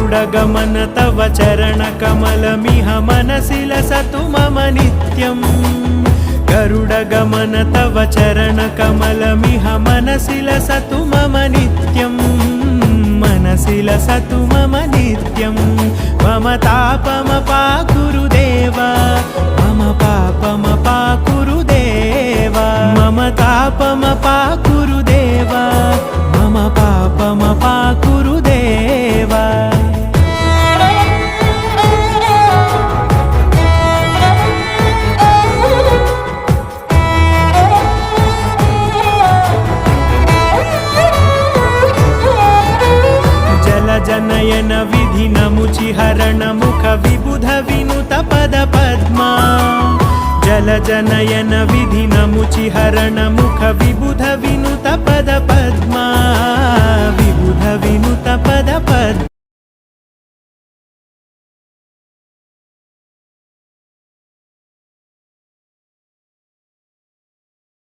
गरुडगमन तव चरणकमलमिह मनसि लसतु मम नित्यम् गरुडगमन तव चरणकमलमिह मनसि लसतु मम नित्यम् मनसि लसतु मम नित्यम् मम तापमपाकुरु देव मम पापमपाकुरु देव मम तापमपाकुरु देव मम पापमपाकुरु देव जनयन विधिनमुचिहरण मुख विबुध विनुत पद पद्मा जल जनयन विधिनमुचिहरण मुख विबुध विनुत पद पद्मा विबुध विनुत पद पद्मा